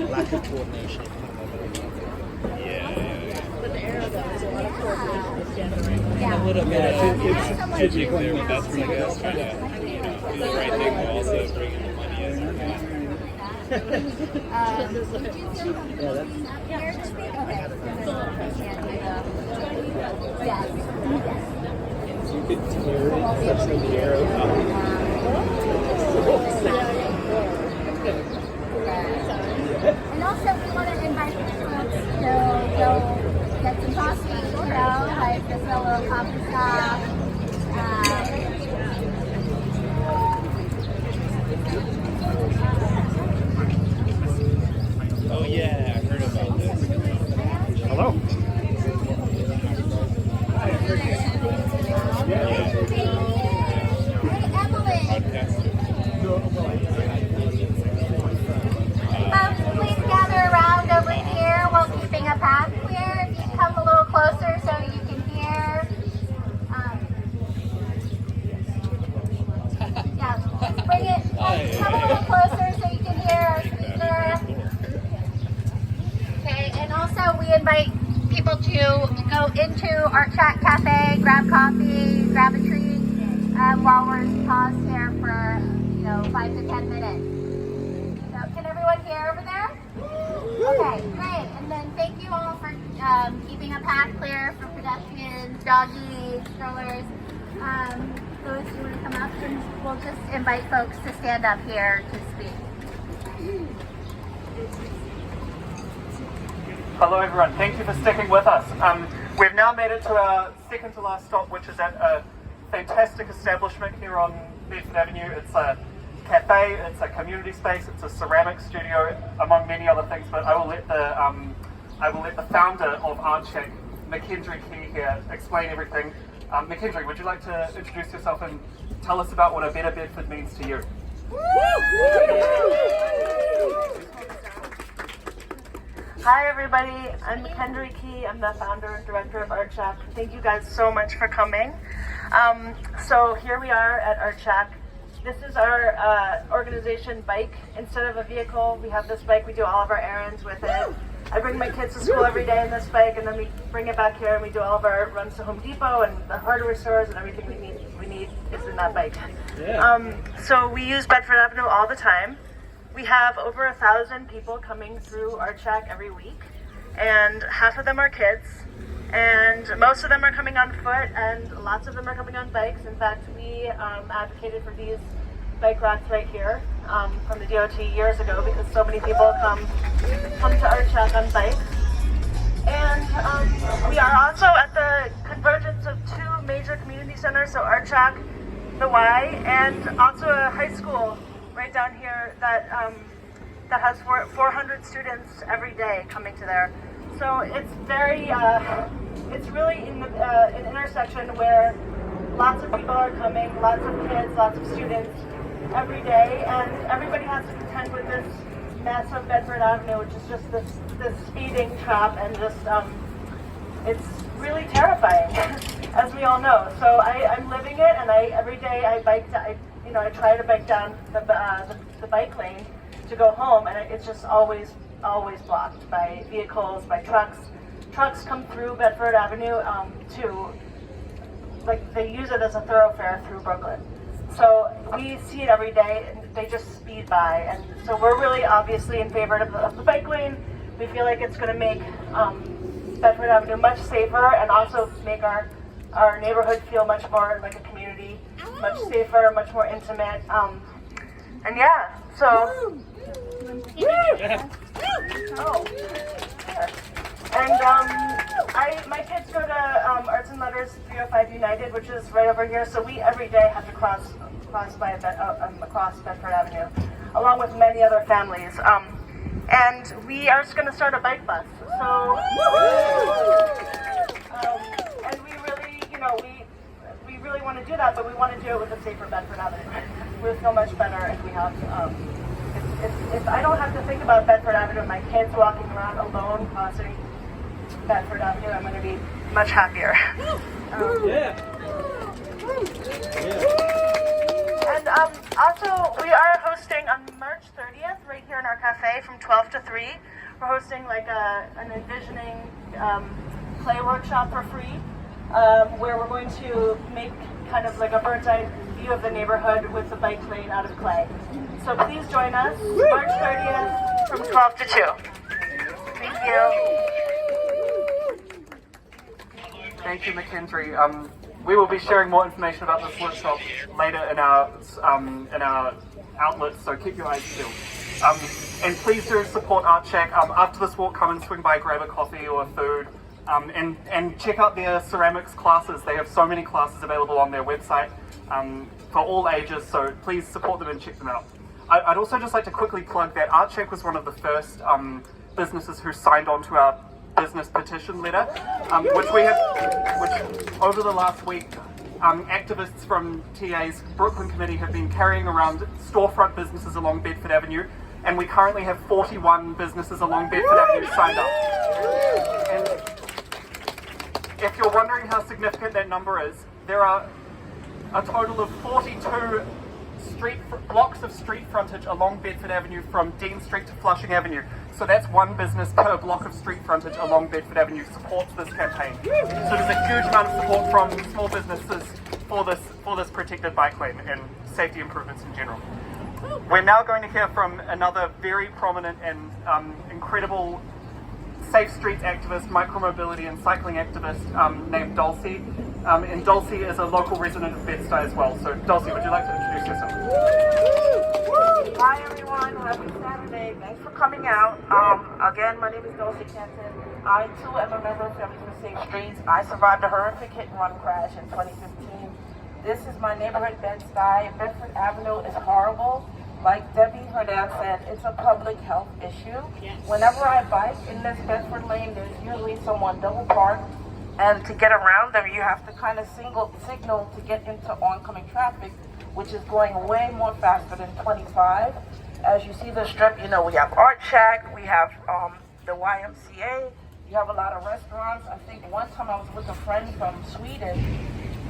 lack of coordination. With the arrow, though, there's a lot of coordination with standing right. A little bit. Should be clear, but that's what I guess trying to do the right thing while also bringing the money in. You could tear it such that the arrow And also, we want to invite folks to go get some coffee, like this little coffee shop. Oh yeah, I heard about this. Hello. Please gather around over here while keeping a path clear. If you come a little closer so you can hear. Yeah, just bring it, come a little closer so you can hear our speaker. Okay, and also we invite people to go into our chat cafe, grab coffee, grab a treat, while we're paused here for 5 to 10 minutes. So can everyone hear over there? Okay, great. And then thank you all for keeping a path clear for pedestrians, doggies, strollers. Louis, you want to come up and we'll just invite folks to stand up here to speak. Hello everyone, thank you for sticking with us. We've now made it to our second to last stop, which is at a fantastic establishment here on Bedford Avenue. It's a cafe, it's a community space, it's a ceramic studio, among many other things, but I will let the founder of Art Shack, Mackenzie Key here, explain everything. Mackenzie, would you like to introduce yourself and tell us about what a better Bedford means to you? Hi everybody, I'm Mackenzie Key. I'm the founder and director of Art Shack. Thank you guys so much for coming. So here we are at Art Shack. This is our organization bike. Instead of a vehicle, we have this bike. We do all of our errands with it. I bring my kids to school every day in this bike, and then we bring it back here and we do all of our runs to Home Depot and the hardware stores, and everything we need is in that bike. So we use Bedford Avenue all the time. We have over 1,000 people coming through Art Shack every week, and half of them are kids, and most of them are coming on foot, and lots of them are coming on bikes. In fact, we advocated for these bike racks right here from the DOT years ago because so many people come to Art Shack on bikes. And we are also at the convergence of two major community centers, so Art Shack, the Y, and also a high school right down here that has 400 students every day coming to there. So it's very, it's really an intersection where lots of people are coming, lots of kids, lots of students every day, and everybody has to contend with this mess of Bedford Avenue, which is just this speeding trap, and just it's really terrifying, as we all know. So I'm living it, and every day I try to bike down the bike lane to go home, and it's just always blocked by vehicles, by trucks. Trucks come through Bedford Avenue too, like they use it as a thoroughfare through Brooklyn. So we see it every day, and they just speed by. And so we're really obviously in favor of the bike lane. We feel like it's going to make Bedford Avenue much safer, and also make our neighborhood feel much more like a community, much safer, much more intimate. And yeah, so. Oh, there. And my kids go to Arts and Letters 305 United, which is right over here. So we every day have to cross across Bedford Avenue, along with many other families. And we are just going to start a bike bus. So, and we really, we really want to do that, but we want to do it with a safer Bedford Avenue. We'll feel much better if we have. If I don't have to think about Bedford Avenue and my kids walking around alone crossing Bedford Avenue, I'm going to be much happier. And also, we are hosting on March 30th, right here in our cafe from 12 to 3. We're hosting like an envisioning play workshop for free, where we're going to make kind of like a bird's eye view of the neighborhood with the bike lane out of clay. So please join us March 30th from 12 to 2. Thank you. Thank you, Mackenzie. We will be sharing more information about this workshop later in our outlets, so keep your eyes peeled. And please do support Art Shack. After this walk, come and swing by, grab a coffee or food, and check out their ceramics classes. They have so many classes available on their website for all ages, so please support them and check them out. I'd also just like to quickly plug that Art Shack was one of the first businesses who signed on to our business petition letter, which over the last week, activists from TA's Brooklyn Committee have been carrying around storefront businesses along Bedford Avenue, and we currently have 41 businesses along Bedford Avenue signed up. And if you're wondering how significant that number is, there are a total of 42 blocks of street frontage along Bedford Avenue from Dean Street to Flushing Avenue. So that's one business per block of street frontage along Bedford Avenue supports this campaign. So there's a huge amount of support from small businesses for this protected bike lane and safety improvements in general. We're now going to hear from another very prominent and incredible safe streets activist, micromobility and cycling activist named Dulcie. And Dulcie is a local resident of Bed-Stuy as well. So Dulcie, would you like to introduce yourself? Hi everyone, happy Saturday. Thanks for coming out. Again, my name is Dulcie Kenton. I too am a member of Families for Safe Streets. I survived a horrific hit and run crash in 2015. This is my neighborhood, Bed-Stuy. Bedford Avenue is horrible. Like Debbie Herdan said, it's a public health issue. Whenever I bike in this Bedford lane, there's usually someone double parked, and to get around them, you have to kind of signal to get into oncoming traffic, which is going way more faster than 25. As you see the strip, you know, we have Art Shack, we have the YMCA, you have a lot of restaurants. I think one time I was with a friend from Sweden,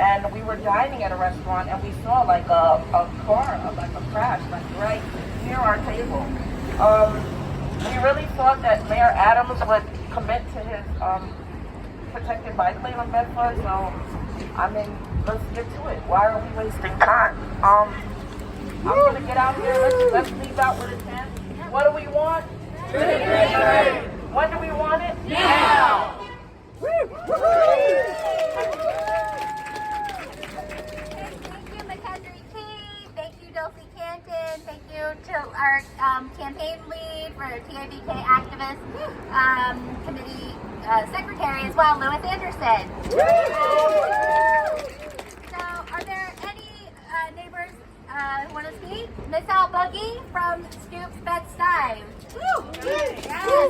and we were dining at a restaurant, and we saw like a car, like a crash, like right near our table. We really thought that Mayor Adams would commit to his protected bike lane on Bedford, so I mean, let's get to it. Why are we wasting time? I'm gonna get out here. Let's leave out with a 10. What do we want? When do we want it? Now! Thank you, Mackenzie Key. Thank you, Dulcie Canton. Thank you to our campaign lead for TABK activist committee secretary as well, Lewis Anderson. So, are there any neighbors who want to speak? Miss Al Buggy from Stoops Bed-Stuy. Yes.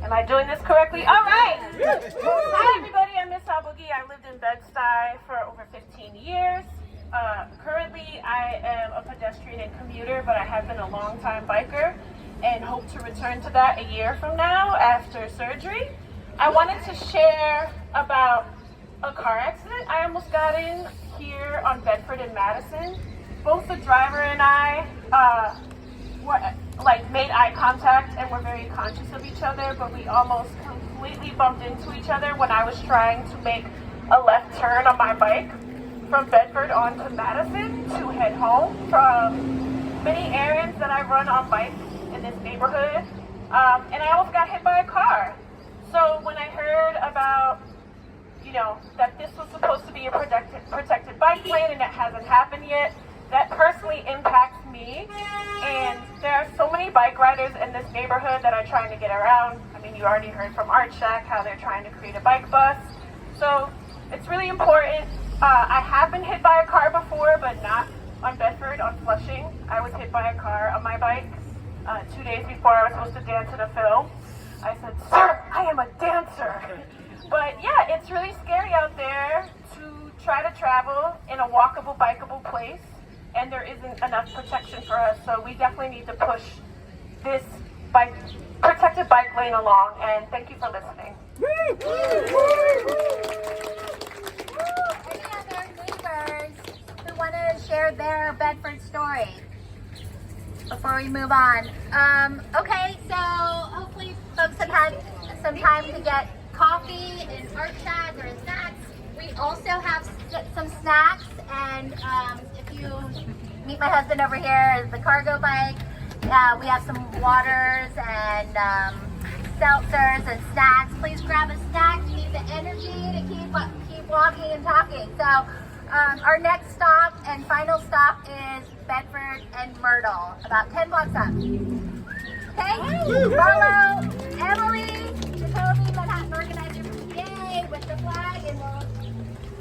Am I doing this correctly? All right. Hi, everybody. I'm Miss Al Boogie. I lived in Bed-Stuy for over 15 years. Currently, I am a pedestrian and commuter, but I have been a long-time biker and hope to return to that a year from now after surgery. I wanted to share about a car accident I almost got in here on Bedford and Madison. Both the driver and I made eye contact and were very conscious of each other, but we almost completely bumped into each other when I was trying to make a left turn on my bike from Bedford onto Madison to head home from many errands that I run on bikes in this neighborhood, and I almost got hit by a car. So when I heard about, that this was supposed to be a protected bike lane and it hasn't happened yet, that personally impacts me. And there are so many bike riders in this neighborhood that are trying to get around. I mean, you already heard from Art Shack how they're trying to create a bike bus. So it's really important. I have been hit by a car before, but not on Bedford, on Flushing. I was hit by a car on my bike 2 days before I was supposed to dance in a film. I said, "Sir, I am a dancer." But yeah, it's really scary out there to try to travel in a walkable, bikeable place, and there isn't enough protection for us. So we definitely need to push this protected bike lane along, and thank you for listening. their Bedford story before we move on. Okay, so hopefully folks have had some time to get coffee and Art Shack or snacks. We also have some snacks, and if you meet my husband over here is the cargo bike. We have some waters and seltzers and snacks. Please grab a snack. You need the energy to keep walking and talking. So our next stop and final stop is Bedford and Myrtle, about 10 blocks up. Okay? Follow Emily, Jacoby, Manhattan organizer from PA with the flag, and we'll